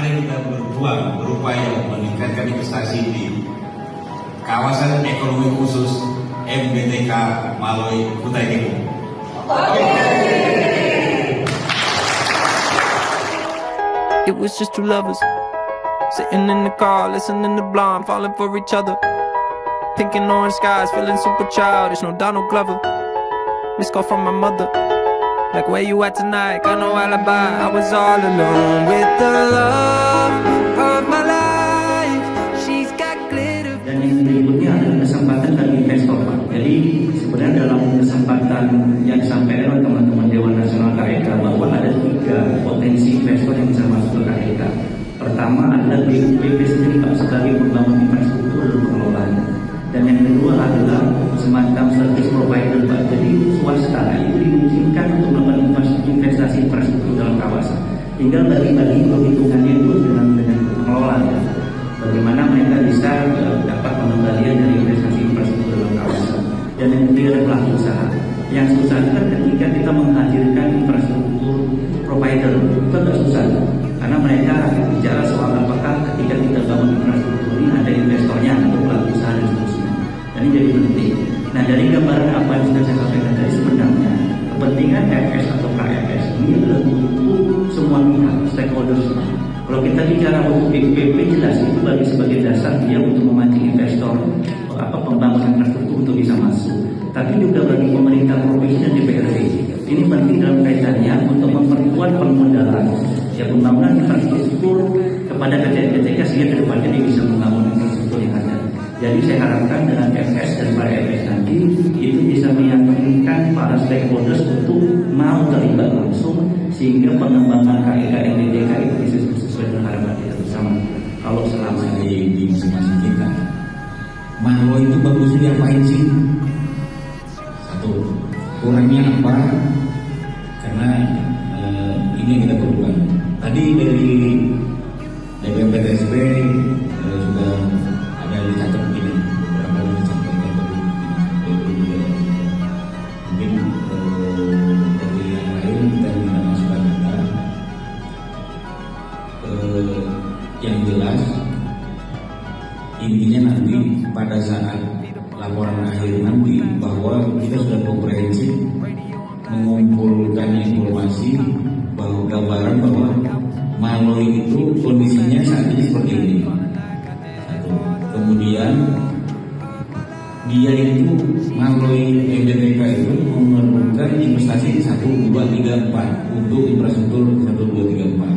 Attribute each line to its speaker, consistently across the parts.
Speaker 1: mari kita berjuang, berupaya meningkatkan investasi di kawasan ekonomi khusus MBTK Maloy Kutai Timur.
Speaker 2: It was just two lovers sitting in the car, listening to Blonde, falling for each other. Thinking orange skies, feeling super childish, no Donald Glover. Missed call from my mother, like where you at tonight, got no alibi. I was all alone with the love of my life. She's got glitter.
Speaker 3: Dan yang berikutnya adalah kesempatan bagi investor, Pak. Jadi sebenarnya dalam kesempatan yang disampaikan oleh teman-teman Dewan Nasional KEK bahwa ada 3 potensi investor yang bisa masuk ke KEK. Pertama adalah BPP sendiri, Pak, sebagai pembangun infrastruktur dan pengelolaan. Dan yang kedua adalah semacam service provider, Pak. Jadi swasta itu dimungkinkan untuk melakukan investasi infrastruktur dalam kawasan. Tinggal bagi-bagi perhitungannya itu dengan pengelola, ya. Bagaimana mereka bisa dapat pengembalian dari investasi infrastruktur dalam kawasan. Dan yang ketiga adalah pelaku usaha. Yang susah kan ketika kita menghadirkan infrastruktur provider, itu agak susah. Karena mereka bicara soal apakah ketika kita bangun infrastruktur ini ada investornya untuk pelaku usaha dan seterusnya. Dan ini jadi penting. Nah, dari gambaran apa yang sudah saya sampaikan tadi, sebenarnya kepentingan FS atau KFS ini adalah untuk semua pihak, stakeholders. Kalau kita bicara untuk BPP, jelas itu sebagai dasar dia untuk memancing investor apa pembangunan infrastruktur untuk bisa masuk. Tapi juga bagi pemerintah provinsi dan DPRD, ini penting dalam kaitannya untuk memperkuat permodalan ya pembangunan infrastruktur kepada KTK sehingga kedepannya dia bisa membangun infrastruktur yang ada. Jadi saya harapkan dengan FS dan para FS nanti itu bisa meyakinkan para stakeholders untuk mau terlibat langsung sehingga pengembangan KEK MBTK itu bisa sesuai dengan harapan kita bersama. Kalau selama
Speaker 1: di masing-masing kita, Maloy itu bagusnya diapain sih? Satu, kurangnya apa? Karena ini yang kita perlukan. Tadi dari DPPTSB sudah ada dicatat begini, beberapa yang disampaikan tadi mungkin dari yang lain kita minta masukan kita. Yang jelas intinya nanti pada saat laporan akhir nanti bahwa kita sudah komprehensif mengumpulkan informasi bahwa gambaran bahwa Maloy itu kondisinya saat ini seperti ini. Satu. Kemudian dia itu Maloy MBTK itu memerlukan investasi 1, 2, 3, 4 untuk infrastruktur 1, 2, 3, 4.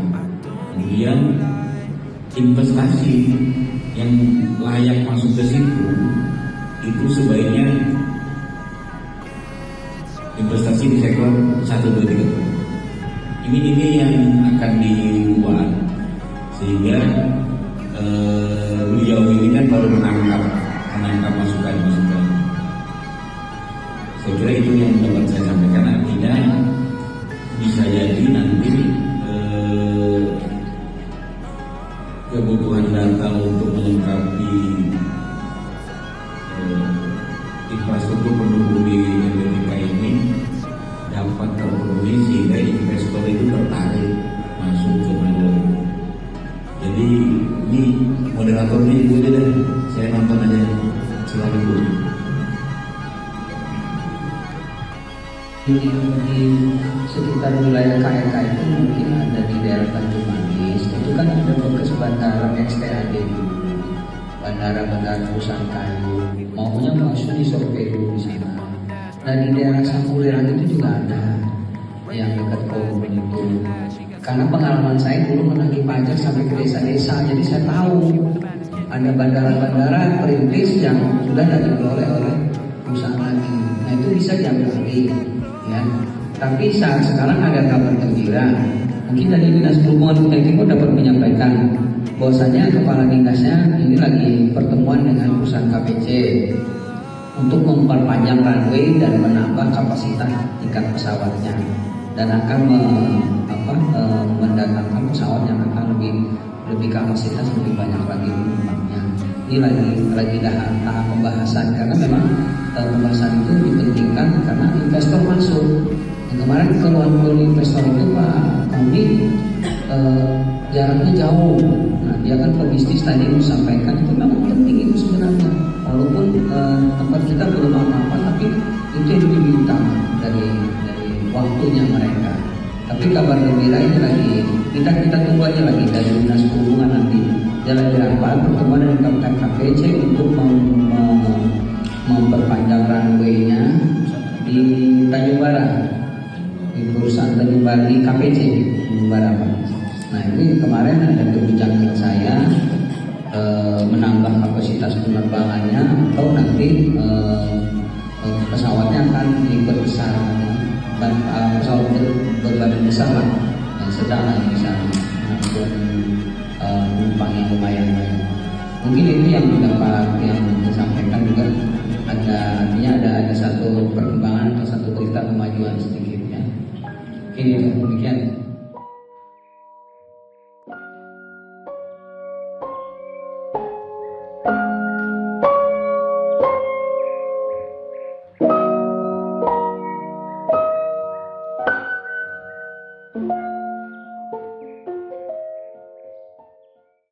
Speaker 1: Kemudian investasi yang layak masuk ke situ itu sebaiknya investasi di sektor 1, 2, 3. Ini yang akan dibuat sehingga beliau ini kan baru menangkap masukan. Saya kira itu yang dapat saya sampaikan. Artinya bisa jadi nanti kebutuhan data untuk melengkapi infrastruktur pendukung di MBTK ini dapat terpenuhi sehingga investor itu tertarik masuk ke Maloy. Jadi ini moderatornya Ibu aja deh, saya nonton aja, silakan Bu.
Speaker 4: Di sekitar wilayah KEK itu mungkin ada di daerah Tanjung Manis, itu kan ada bekas bandara XTAD dulu, bandara perusahaan kayu, maunya masuk di survei dulu di sana. Dan di daerah Sampuliran itu juga ada yang dekat Komun itu. Karena pengalaman saya dulu menagih pajak sampai ke desa-desa, jadi saya tahu ada bandara-bandara perintis yang sudah tidak dikelola oleh perusahaan lagi. Nah itu bisa diambil alih, ya. Tapi saat sekarang ada kabar gembira. Mungkin dari Dinas Perhubungan Kutai Timur dapat menyampaikan bahwasanya kepala dinasnya ini lagi pertemuan dengan perusahaan KPC untuk memperpanjang runway dan menambah kapasitas tingkat pesawatnya dan akan mendatangkan pesawat yang akan lebih kapasitas lebih banyak lagi penumpangnya. Ini lagi tahap pembahasan karena memang pembahasan itu dipentingkan karena investor masuk. Yang kemarin keluar investor itu Pak kami jaraknya jauh. Nah, dia kan pebisnis tadi sampaikan itu memang penting itu sebenarnya. Walaupun tempat kita belum apa-apa, tapi itu yang lebih utama dari waktunya mereka. Tapi kabar gembira ini lagi kita tunggu aja lagi dari dinas perhubungan nanti. Dia lagi rapat pertemuan dengan KPC untuk memperpanjang runway-nya di Tanjung Barat, di perusahaan Tanjung Barat di KPC Tanjung Barat. Nah ini kemarin ada kebijakan saya menambah kapasitas penerbangannya atau nanti pesawatnya akan diperbesar dan pesawat berbadan besar lah yang sedang lah di sana untuk penumpang yang lumayan banyak. Mungkin itu yang dapat yang disampaikan juga artinya ada satu perkembangan atau satu berita kemajuan sedikitnya. Ini demikian.